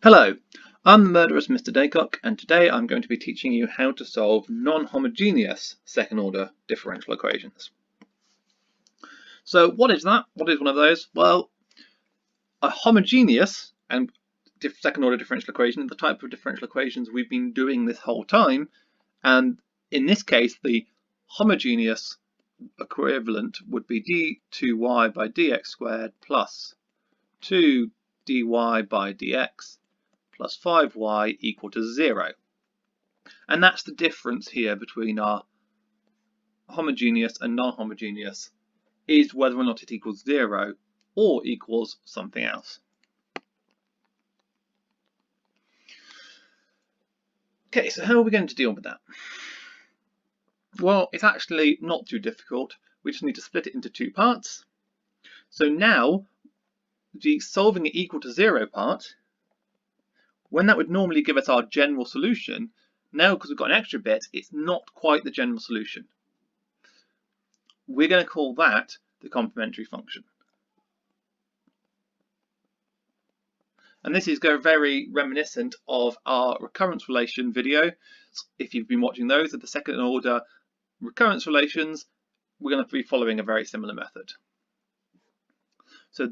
Hello, I'm the murderous Mr. Daycock, and today I'm going to be teaching you how to solve non-homogeneous second-order differential equations. So what is that? What is one of those? Well, a homogeneous and second-order differential equation is the type of differential equations we've been doing this whole time, and in this case the homogeneous equivalent would be d2y by dx squared plus 2dy by dx plus 5y equal to 0. And that's the difference here between our homogeneous and non-homogeneous, is whether or not it equals 0 or equals something else. Okay, so how are we going to deal with that? Well, it's actually not too difficult. We just need to split it into two parts. So now, the solving it equal to 0 part, when that would normally give us our general solution, now because we've got an extra bit, it's not quite the general solution. We're going to call that the complementary function. And this is very reminiscent of our recurrence relation video. If you've been watching those at the second order recurrence relations, we're going to be following a very similar method. So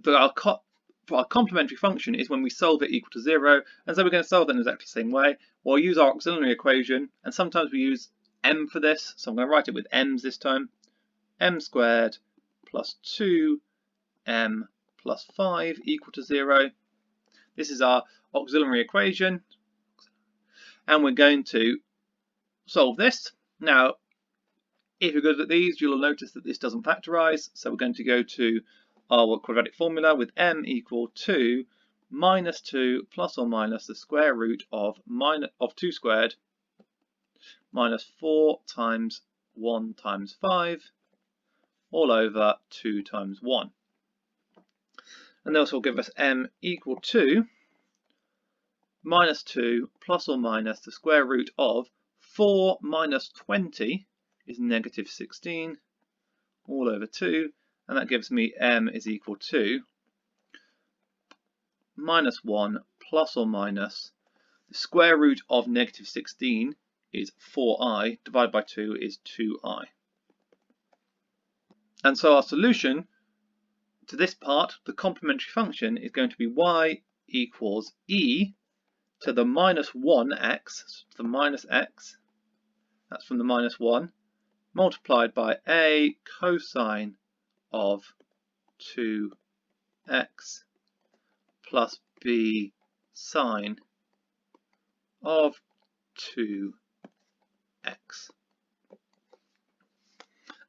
our complementary function is when we solve it equal to 0, and so we're going to solve it in exactly the same way. We'll use our auxiliary equation, and sometimes we use m for this, so I'm going to write it with m's this time. M squared plus 2m plus 5 equal to 0. This is our auxiliary equation, and we're going to solve this. Now, if you're good at these, you'll notice that this doesn't factorize, so we're going to go to our quadratic formula with m equal to minus 2 plus or minus the square root of 2 squared minus 4 times 1 times 5 all over 2 times 1. And this will give us m equal to minus 2 plus or minus the square root of 4 minus 20 is negative 16 all over 2. And that gives me m is equal to minus 1 plus or minus the square root of negative 16 is 4i, divided by 2 is 2i. And so our solution to this part, the complementary function, is going to be y equals e to the minus 1x, the minus x, that's from the minus 1, multiplied by a cosine of 2x plus b sine of 2x. And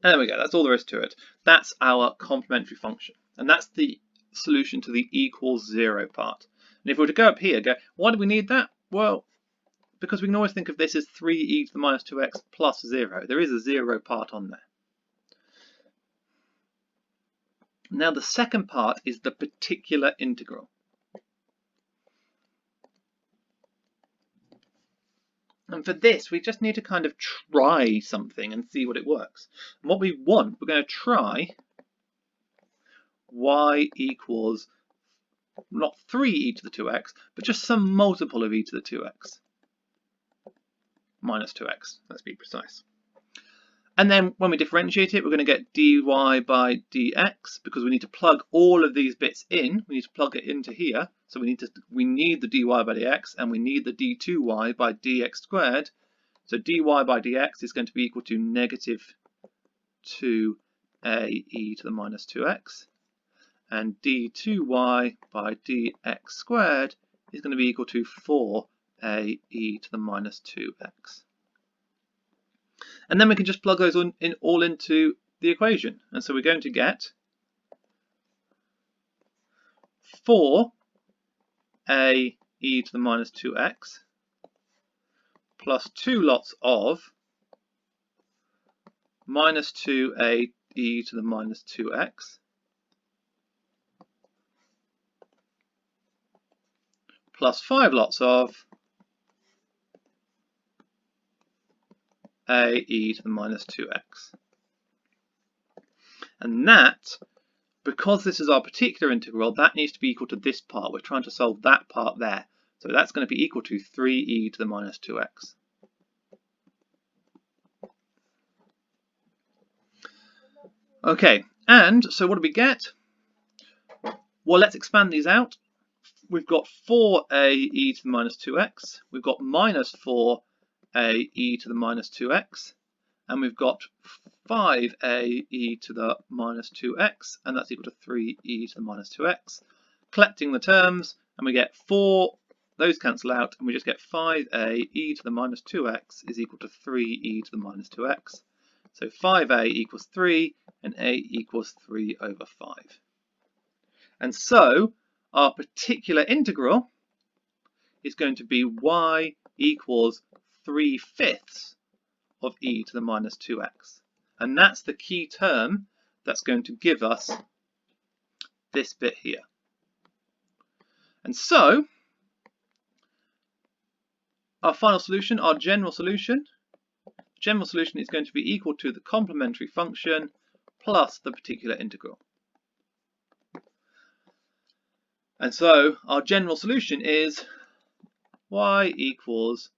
there we go, that's all there is to it. That's our complementary function. And that's the solution to the equals 0 part. And if we were to go up here, why do we need that? Well, because we can always think of this as 3e to the minus 2x plus 0. There is a 0 part on there. Now the second part is the particular integral. And for this, we just need to kind of try something and see what it works. And what we want, we're going to try y equals not 3e to the 2x, but just some multiple of e to the 2x. Minus 2x, let's be precise. And then when we differentiate it, we're going to get dy by dx, because we need to plug all of these bits in. We need to plug it into here. So we need the dy by dx, and we need the d2y by dx squared. So dy by dx is going to be equal to negative 2ae to the minus 2x. And d2y by dx squared is going to be equal to 4ae to the minus 2x. And then we can just plug those all into the equation. And so we're going to get 4ae to the minus 2x plus 2 lots of minus 2ae to the minus 2x plus 5 lots of ae to the minus 2x. And that, because this is our particular integral, that needs to be equal to this part. We're trying to solve that part there. So that's going to be equal to 3e to the minus 2x. Okay, and so what do we get? Well, let's expand these out. We've got 4e to the minus 2x. We've got minus 4e to the minus 2x. And we've got 5e to the minus 2x, and that's equal to 3e to the minus 2x. Collecting the terms, and we get 4, those cancel out, and we just get 5e to the minus 2x is equal to 3e to the minus 2x. So 5a equals 3, and a equals 3 over 5. And so our particular integral is going to be y equals 3/5 of e to the minus 2x. And that's the key term that's going to give us this bit here. And so our final solution, our general solution is going to be equal to the complementary function plus the particular integral. And so our general solution is y equals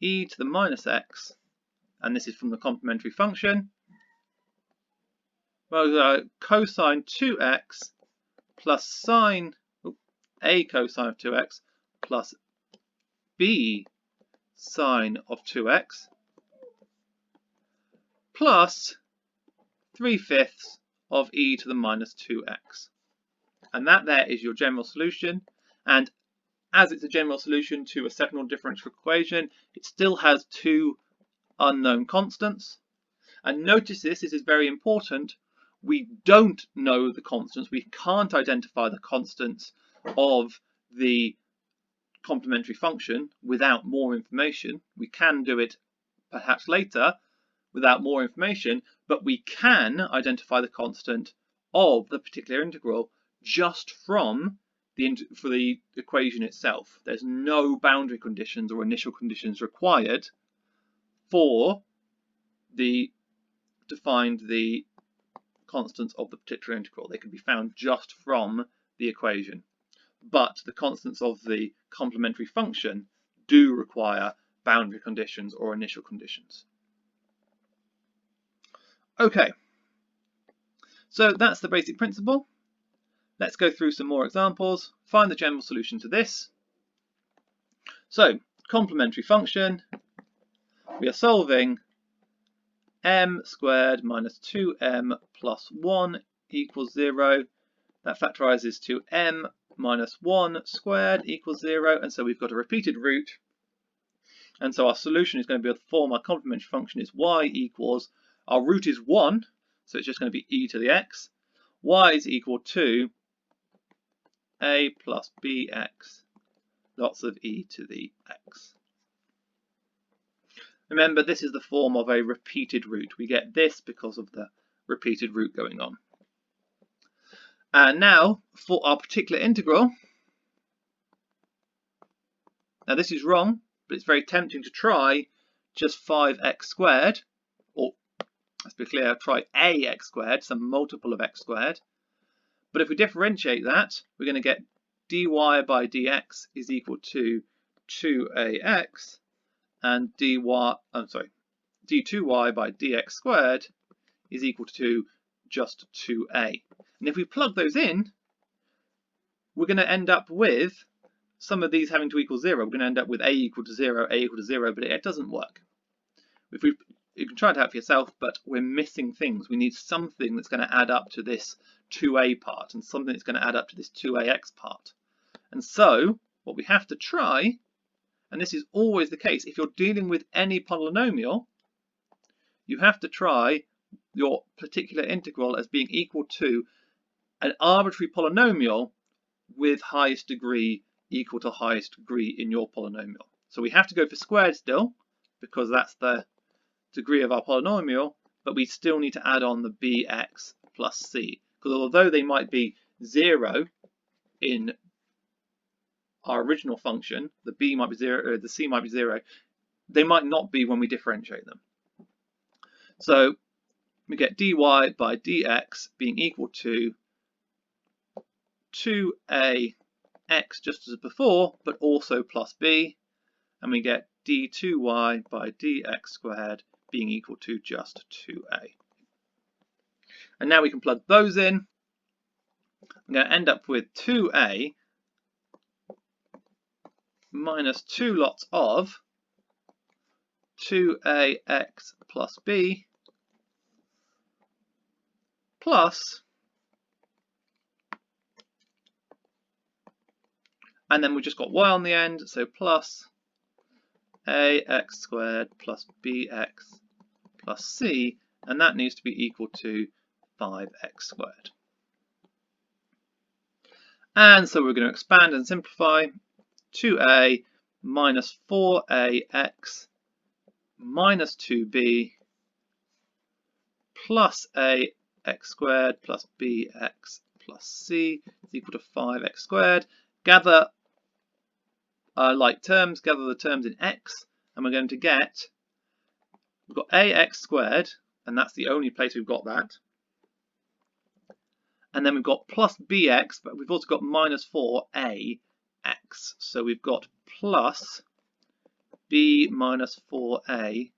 e to the minus x, and this is from the complementary function, well, cosine 2x plus sine, a cosine of 2x plus b sine of 2x plus 3/5 of e to the minus 2x. And that there is your general solution. And as it's a general solution to a second order differential equation, it still has two unknown constants. And notice this is very important. We don't know the constants. We can't identify the constants of the complementary function without more information. We can do it perhaps later without more information, but we can identify the constant of the particular integral just from for the equation itself. There's no boundary conditions or initial conditions required to find the constants of the particular integral. They can be found just from the equation. But the constants of the complementary function do require boundary conditions or initial conditions. Okay, so that's the basic principle. Let's go through some more examples, find the general solution to this. So, complementary function, we are solving m squared minus 2m plus 1 equals 0. That factorizes to m minus 1 squared equals 0, and so we've got a repeated root. And so our solution is going to be the form, our complementary function is y equals, our root is 1, so it's just going to be e to the x. Y is equal to a plus bx, lots of e to the x. Remember, this is the form of a repeated root. We get this because of the repeated root going on. And now, for our particular integral, now this is wrong, but it's very tempting to try just 5x squared, or let's be clear, try ax squared, some multiple of x squared. But if we differentiate that, we're going to get dy by dx is equal to 2ax, and d2y by dx squared is equal to just 2a. And if we plug those in, we're going to end up with some of these having to equal 0. We're going to end up with a equal to 0, but it doesn't work. You can try it out for yourself, but we're missing things. We need something that's going to add up to this 2a part and something that's going to add up to this 2ax part. And so what we have to try, and this is always the case, if you're dealing with any polynomial, you have to try your particular integral as being equal to an arbitrary polynomial with highest degree equal to highest degree in your polynomial. So we have to go for squared still, because that's the degree of our polynomial, but we still need to add on the bx plus c, because although they might be 0 in our original function, the b might be 0, the c might be 0, they might not be when we differentiate them. So we get dy by dx being equal to 2a x just as before, but also plus b, and we get d2y by dx squared being equal to just 2a. And now we can plug those in. I'm going to end up with 2a minus 2 lots of 2ax plus b plus, and then we just got y on the end, so plus ax squared plus bx plus c, and that needs to be equal to 5x squared. And so we're going to expand and simplify. 2a minus 4ax minus 2b plus ax squared plus bx plus c is equal to 5x squared. Gather like terms, gather the terms in x, and we're going to get, we've got ax squared, and that's the only place we've got that. And then we've got plus bx, but we've also got minus 4ax. So we've got plus b minus 4ax.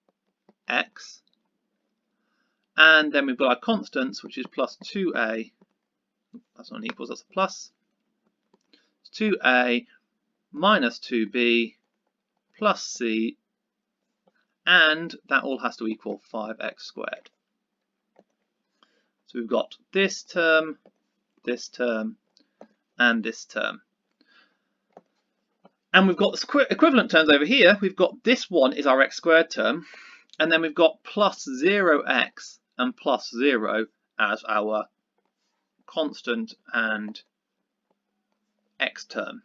And then we've got our constants, which is plus 2a. That's not an equals, that's a plus. It's 2a minus 2b plus c. And that all has to equal 5x squared. So we've got this term, and this term. And we've got the equivalent terms over here. We've got this one is our x squared term, and then we've got plus 0x and plus 0 as our constant and x term.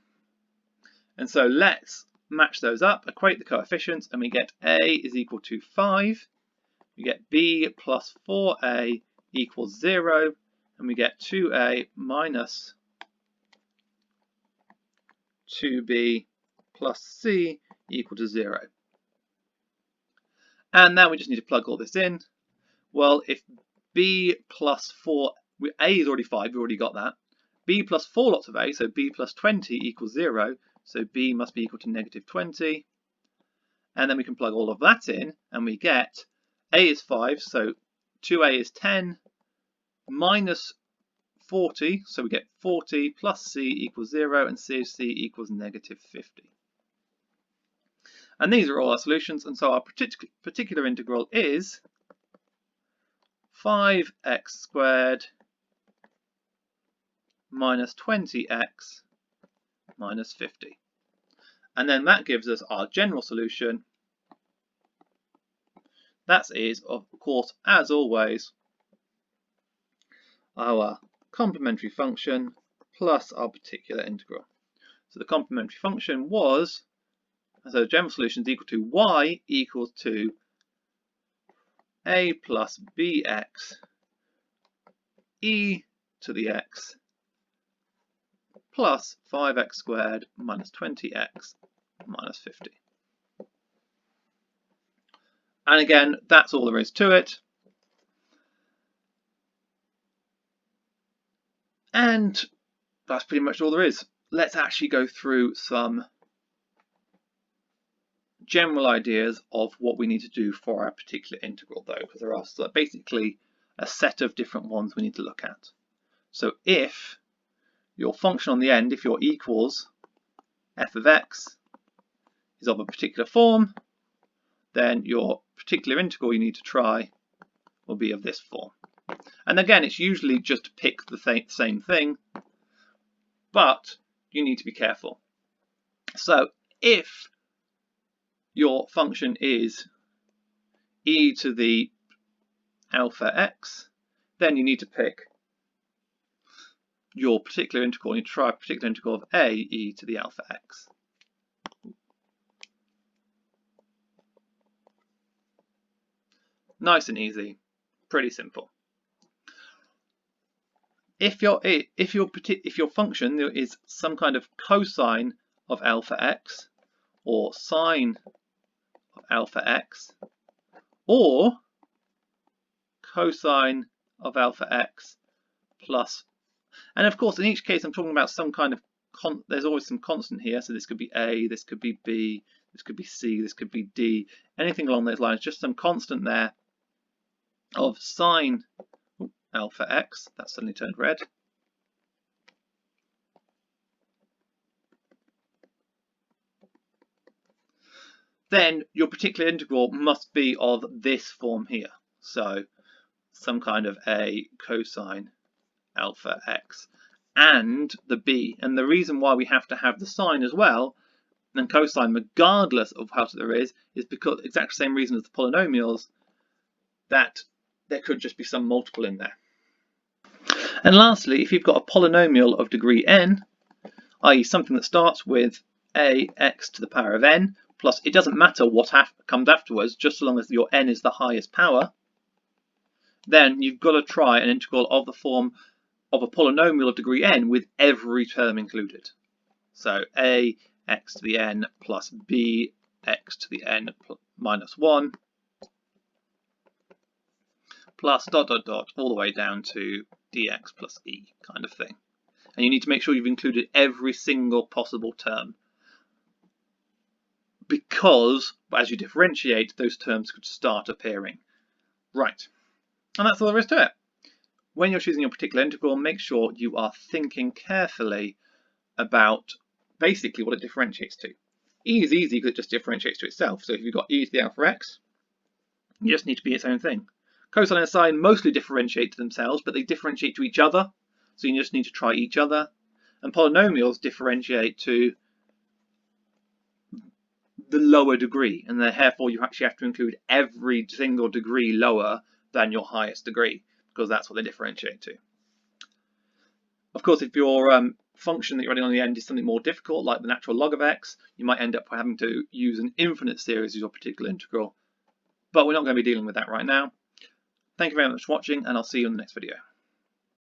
And so let's match those up, equate the coefficients, and we get a is equal to 5. We get b plus 4a equals 0, and we get 2a minus 2b plus c equal to 0. And now we just need to plug all this in. Well, if b plus 4, a is already 5, we've already got that. B plus 4 lots of a, so b plus 20 equals 0, so b must be equal to negative 20. And then we can plug all of that in, and we get a is 5, so 2a is 10, minus 40, so we get 40 plus c equals 0, and c equals negative 50. And these are all our solutions, and so our particular integral is 5x squared minus 20x minus 50. And then that gives us our general solution. That is, of course, as always, our complementary function plus our particular integral. So the complementary function was, so the general solution is equal to y equals to a plus bx e to the x plus 5x squared minus 20x minus 50. And again, that's all there is to it. And that's pretty much all there is. Let's actually go through some general ideas of what we need to do for our particular integral, though, because there are basically a set of different ones we need to look at. So if your function on the end, if your equals f of x is of a particular form, then your particular integral you need to try will be of this form. And again, it's usually just to pick the same thing, but you need to be careful. So if your function is e to the alpha x, then you need to pick your particular integral. You need to try a particular integral of a e to the alpha x. Nice and easy, pretty simple. If your function is some kind of cosine of alpha x, or sine of alpha x, or cosine of alpha x plus, and of course in each case I'm talking about some kind of there's always some constant here, so this could be a, this could be b, this could be c, this could be d, anything along those lines, just some constant there of sine alpha x. That suddenly turned red. Then your particular integral must be of this form here. So some kind of a cosine alpha x and the b. And the reason why we have to have the sine as well, and cosine regardless of how there is because exactly the same reason as the polynomials, that there could just be some multiple in there. And lastly, if you've got a polynomial of degree n, i.e. something that starts with ax to the power of n, plus it doesn't matter what comes afterwards, just so long as your n is the highest power, then you've got to try an integral of the form of a polynomial of degree n with every term included. So ax to the n plus bx to the n minus 1 plus dot dot dot all the way down to dx plus e kind of thing. And you need to make sure you've included every single possible term, because as you differentiate, those terms could start appearing. Right, and that's all there is to it. When you're choosing your particular integral, make sure you are thinking carefully about basically what it differentiates to. E is easy because it just differentiates to itself. So if you've got e to the alpha x, you just need to be its own thing. Cosine and sine mostly differentiate to themselves, but they differentiate to each other. So you just need to try each other. And polynomials differentiate to the lower degree, and therefore you actually have to include every single degree lower than your highest degree, because that's what they differentiate to. Of course, if your function that you're running on the end is something more difficult, like the natural log of x, you might end up having to use an infinite series as your particular integral. But we're not going to be dealing with that right now. Thank you very much for watching, and I'll see you in the next video.